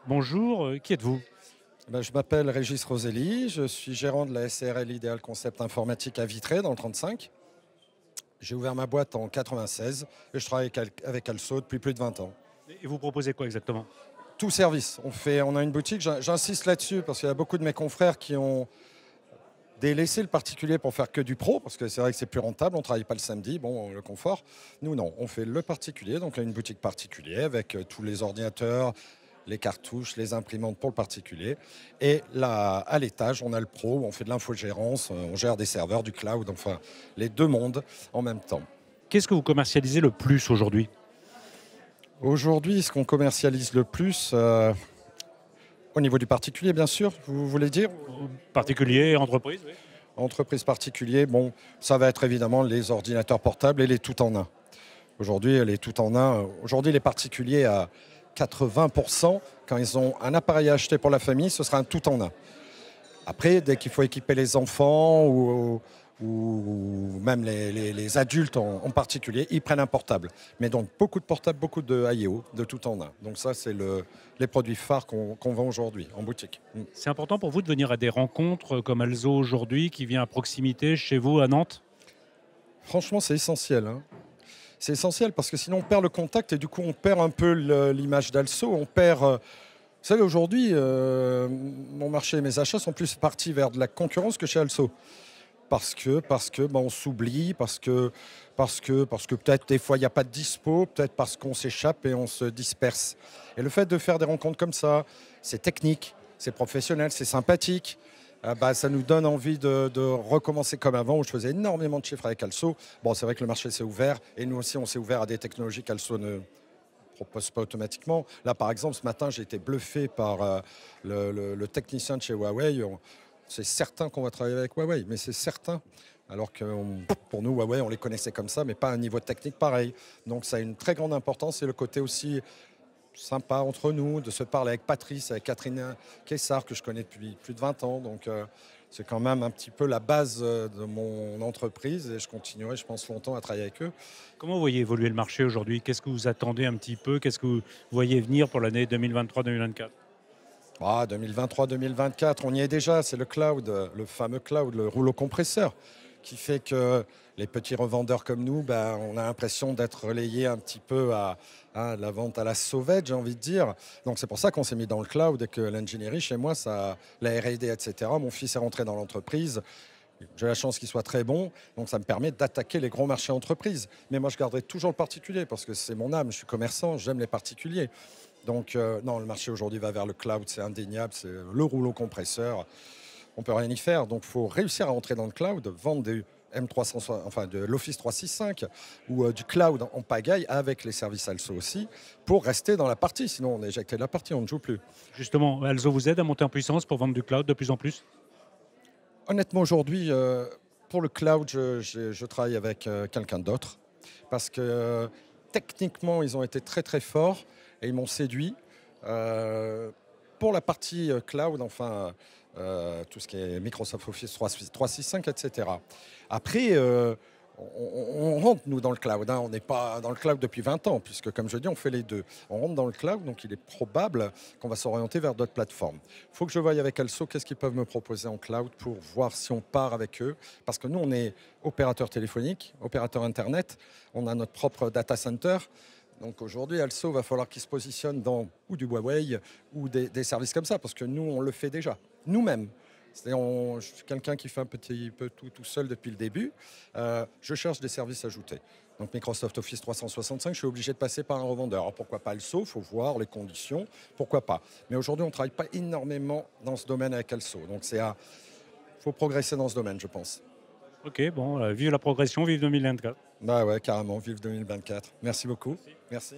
Bonjour, qui êtes-vous? Ben, je m'appelle Régis Roselli, je suis gérant de la SRL Ideal Concept Informatique à Vitré dans le 35. J'ai ouvert ma boîte en 96 et je travaille avec Also depuis plus de 20 ans. Et vous proposez quoi exactement? Tout service, on a une boutique, j'insiste là-dessus parce qu'il y a beaucoup de mes confrères qui ont délaissé le particulier pour faire que du pro, parce que c'est vrai que c'est plus rentable, on ne travaille pas le samedi, bon, le confort. Nous non, on fait le particulier, donc une boutique particulière avec tous les ordinateurs, les cartouches, les imprimantes pour le particulier. Et là, à l'étage, on a le pro, où on fait de l'infogérance, on gère des serveurs, du cloud, enfin les deux mondes en même temps. Qu'est-ce que vous commercialisez le plus aujourd'hui? Aujourd'hui, ce qu'on commercialise le plus, au niveau du particulier, bien sûr, vous voulez dire Particulier, entreprise, oui. entreprise particulier, bon, ça va être évidemment les ordinateurs portables et les tout en un. Aujourd'hui, les tout en un, aujourd'hui les particuliers à 80%, quand ils ont un appareil à acheter pour la famille, ce sera un tout en un. Après, dès qu'il faut équiper les enfants ou même les adultes en particulier, ils prennent un portable. Mais donc beaucoup de portables, beaucoup de IO, de tout en un. Donc ça, c'est les produits phares qu'on vend aujourd'hui en boutique. C'est important pour vous de venir à des rencontres comme Alzo aujourd'hui, qui vient à proximité, chez vous, à Nantes? Franchement, c'est essentiel, hein. C'est essentiel parce que sinon on perd le contact et du coup on perd un peu l'image d'Also. On perd. Vous savez, aujourd'hui, mon marché et mes achats sont plus partis vers de la concurrence que chez Also. Parce que on s'oublie, parce que peut-être des fois il n'y a pas de dispo, peut-être parce qu'on s'échappe et on se disperse. Et le fait de faire des rencontres comme ça, c'est technique, c'est professionnel, c'est sympathique. Ça nous donne envie de recommencer comme avant, où je faisais énormément de chiffres avec Also. Bon, c'est vrai que le marché s'est ouvert, et nous aussi on s'est ouvert à des technologies qu'Also ne propose pas automatiquement. Là, par exemple, ce matin, j'ai été bluffé par le technicien de chez Huawei. C'est certain qu'on va travailler avec Huawei, mais c'est certain. Alors que pour nous, Huawei, on les connaissait comme ça, mais pas à un niveau technique pareil. Donc ça a une très grande importance et le côté aussi sympa entre nous, de se parler avec Patrice, avec Catherine Kessar, que je connais depuis plus de 20 ans. Donc c'est quand même un petit peu la base de mon entreprise et je continuerai, je pense, longtemps à travailler avec eux. Comment vous voyez évoluer le marché aujourd'hui? Qu'est-ce que vous attendez un petit peu? Qu'est-ce que vous voyez venir pour l'année 2023-2024? 2023-2024, on y est déjà, c'est le cloud, le fameux cloud, le rouleau compresseur, qui fait que les petits revendeurs comme nous, on a l'impression d'être relayés un petit peu à la vente à la sauvette, j'ai envie de dire. Donc c'est pour ça qu'on s'est mis dans le cloud et que l'ingénierie chez moi, ça, la R&D, etc. Mon fils est rentré dans l'entreprise. J'ai la chance qu'il soit très bon, donc ça me permet d'attaquer les gros marchés entreprises. Mais moi, je garderai toujours le particulier parce que c'est mon âme, je suis commerçant, j'aime les particuliers. Donc non, le marché aujourd'hui va vers le cloud, c'est indéniable, c'est le rouleau compresseur. On ne peut rien y faire, donc il faut réussir à entrer dans le cloud, vendre du M360, enfin de l'Office 365 ou du cloud en pagaille avec les services ALSO aussi, pour rester dans la partie. Sinon, on est éjecté de la partie, on ne joue plus. Justement, Alzo vous aide à monter en puissance pour vendre du cloud de plus en plus? Honnêtement, aujourd'hui, pour le cloud, je travaille avec quelqu'un d'autre parce que techniquement, ils ont été très très forts et ils m'ont séduit. Euh, pour la partie cloud, enfin, tout ce qui est Microsoft Office 365, etc. Après, on rentre, nous, dans le cloud, hein. On n'est pas dans le cloud depuis 20 ans, puisque, comme je dis, on fait les deux. On rentre dans le cloud, donc il est probable qu'on va s'orienter vers d'autres plateformes. Il faut que je voie avec Also qu'est-ce qu'ils peuvent me proposer en cloud pour voir si on part avec eux. Parce que nous, on est opérateur téléphonique, opérateur Internet, on a notre propre data center. Donc aujourd'hui, Also va falloir qu'il se positionne dans ou du Huawei ou des services comme ça, parce que nous, on le fait déjà, nous-mêmes. Je suis quelqu'un qui fait un petit peu tout seul depuis le début. Je cherche des services ajoutés. Donc Microsoft Office 365, je suis obligé de passer par un revendeur. Alors pourquoi pas Also? Il faut voir les conditions, pourquoi pas. Mais aujourd'hui, on ne travaille pas énormément dans ce domaine avec Also. Donc faut progresser dans ce domaine, je pense. Ok, bon, vive la progression, vive 2024. Bah ouais, carrément, vive 2024. Merci beaucoup. Merci.